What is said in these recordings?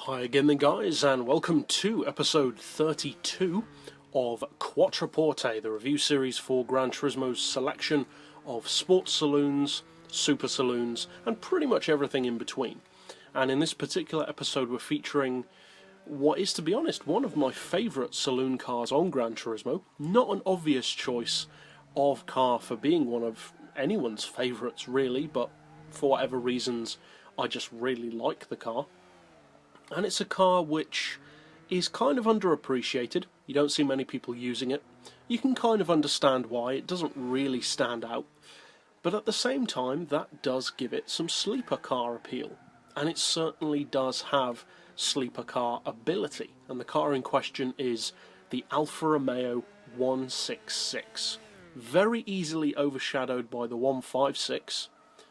Hi again then guys, and welcome to episode 32 of Quattroporte, the review series for Gran Turismo's selection of sports saloons, super saloons, and pretty much everything in between. And in this particular episode we're featuring what is, to be honest, one of my favourite saloon cars on Gran Turismo. Not an obvious choice of car for being one of anyone's favourites really, but for whatever reasons I just really like the car. And it's a car which is kind of underappreciated. You don't see many people using it. You can kind of understand why. It doesn't really stand out. But at the same time, that does give it some sleeper car appeal. And it certainly does have sleeper car ability. And the car in question is the Alfa Romeo 166. Very easily overshadowed by the 156.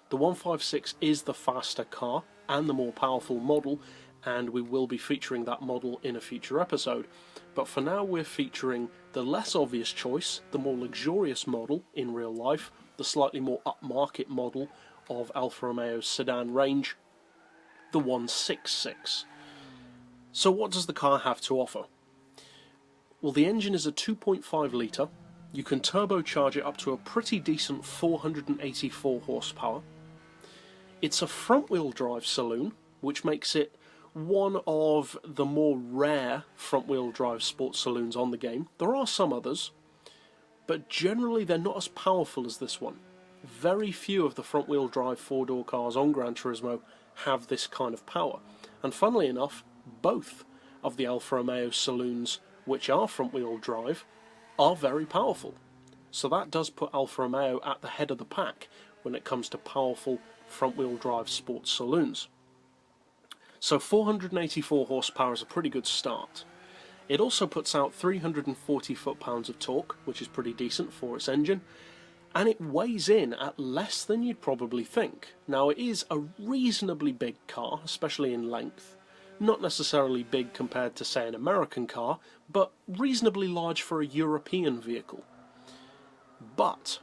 The 156 is the faster car and the more powerful model, and we will be featuring that model in a future episode. But for now we're featuring the less obvious choice, the more luxurious model in real life, the slightly more upmarket model of Alfa Romeo's sedan range, the 166. So what does the car have to offer? Well, the engine is a 2.5 litre. You can turbocharge it up to a pretty decent 484 horsepower. It's a front-wheel drive saloon, which makes it one of the more rare front-wheel drive sports saloons on the game. There are some others, but generally they're not as powerful as this one. Very few of the front-wheel drive four-door cars on Gran Turismo have this kind of power. And funnily enough, both of the Alfa Romeo saloons, which are front-wheel drive, are very powerful. So that does put Alfa Romeo at the head of the pack when it comes to powerful front-wheel drive sports saloons. So 484 horsepower is a pretty good start. It also puts out 340 foot-pounds of torque, which is pretty decent for its engine, and it weighs in at less than you'd probably think. Now, it is a reasonably big car, especially in length. Not necessarily big compared to, say, an American car, but reasonably large for a European vehicle. But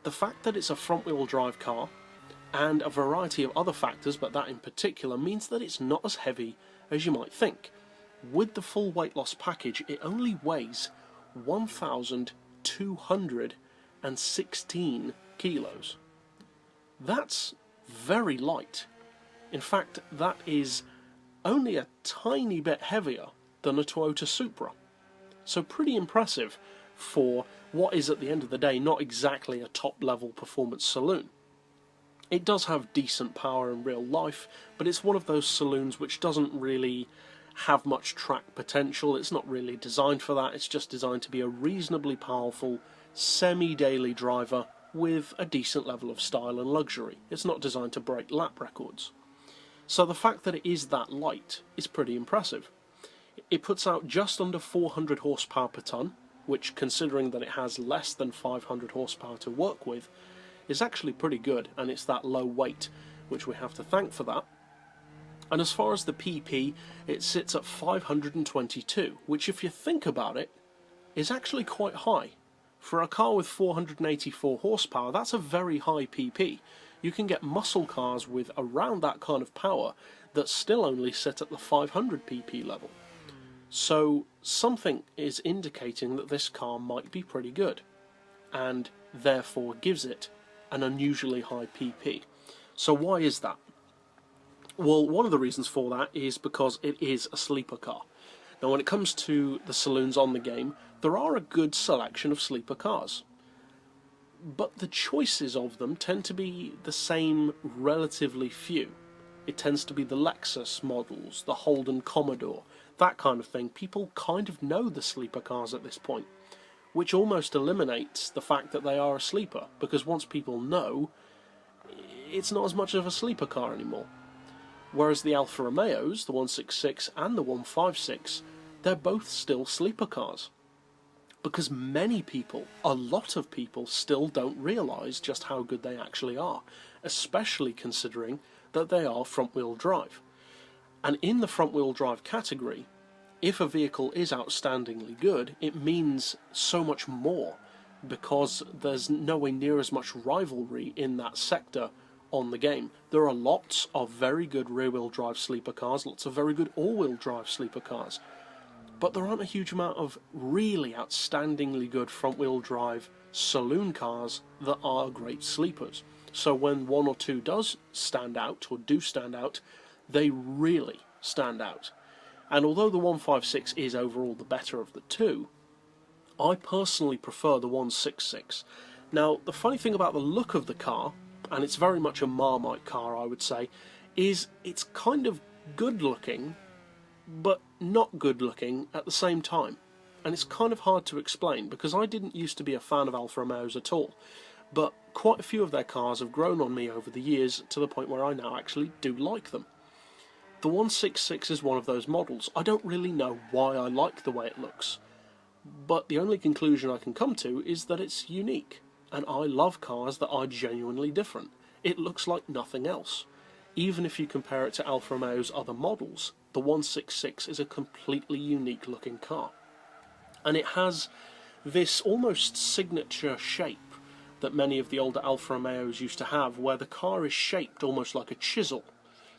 the fact that it's a front-wheel drive car, and a variety of other factors, but that in particular, means that it's not as heavy as you might think. With the full weight loss package, it only weighs 1,216 kilos. That's very light. In fact, that is only a tiny bit heavier than a Toyota Supra. So pretty impressive for what is, at the end of the day, not exactly a top-level performance saloon. It does have decent power in real life, but it's one of those saloons which doesn't really have much track potential. It's not really designed for that. It's just designed to be a reasonably powerful, semi-daily driver with a decent level of style and luxury. It's not designed to break lap records. So the fact that it is that light is pretty impressive. It puts out just under 400 horsepower per tonne, which, considering that it has less than 500 horsepower to work with, is actually pretty good, and it's that low weight which we have to thank for that. And as far as the PP, it sits at 522, which, if you think about it, is actually quite high. For a car with 484 horsepower, that's a very high PP. You can get muscle cars with around that kind of power that still only sit at the 500 PP level. So something is indicating that this car might be pretty good, and therefore gives it an unusually high PP. So why is that? Well, one of the reasons for that is because it is a sleeper car. Now, when it comes to the saloons on the game, there are a good selection of sleeper cars, but the choices of them tend to be the same, relatively few. It tends to be the Lexus models, the Holden Commodore, that kind of thing. People kind of know the sleeper cars at this point, which almost eliminates the fact that they are a sleeper, because once people know, it's not as much of a sleeper car anymore. Whereas the Alfa Romeos, the 166 and the 156, they're both still sleeper cars. Because many people, a lot of people, still don't realise just how good they actually are, especially considering that they are front-wheel drive. And in the front-wheel drive category, if a vehicle is outstandingly good, it means so much more, because there's nowhere near as much rivalry in that sector on the game. There are lots of very good rear-wheel drive sleeper cars, lots of very good all-wheel drive sleeper cars, but there aren't a huge amount of really outstandingly good front-wheel drive saloon cars that are great sleepers. So when one or two does stand out, or do stand out, they really stand out. And although the 156 is overall the better of the two, I personally prefer the 166. Now, the funny thing about the look of the car, and it's very much a Marmite car, I would say, is it's kind of good looking, but not good looking at the same time. And it's kind of hard to explain, because I didn't used to be a fan of Alfa Romeos at all, but quite a few of their cars have grown on me over the years to the point where I now actually do like them. The 166 is one of those models. I don't really know why I like the way it looks, but the only conclusion I can come to is that it's unique. And I love cars that are genuinely different. It looks like nothing else. Even if you compare it to Alfa Romeo's other models, the 166 is a completely unique looking car. And it has this almost signature shape that many of the older Alfa Romeos used to have, where the car is shaped almost like a chisel.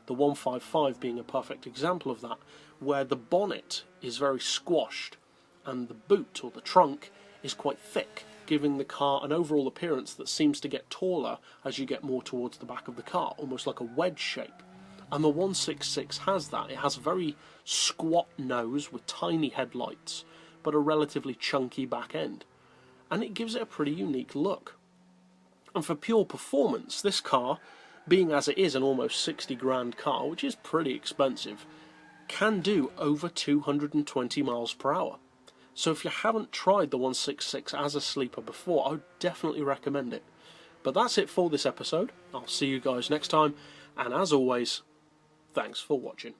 The 155 being a perfect example of that, where the bonnet is very squashed and the boot or the trunk is quite thick, giving the car an overall appearance that seems to get taller as you get more towards the back of the car, almost like a wedge shape. And the 166 has that. It has a very squat nose with tiny headlights, but a relatively chunky back end. And it gives it a pretty unique look. And for pure performance, this car, being as it is an almost 60 grand car, which is pretty expensive, can do over 220 miles per hour. So if you haven't tried the 166 as a sleeper before, I would definitely recommend it. But that's it for this episode. I'll see you guys next time, and as always, thanks for watching.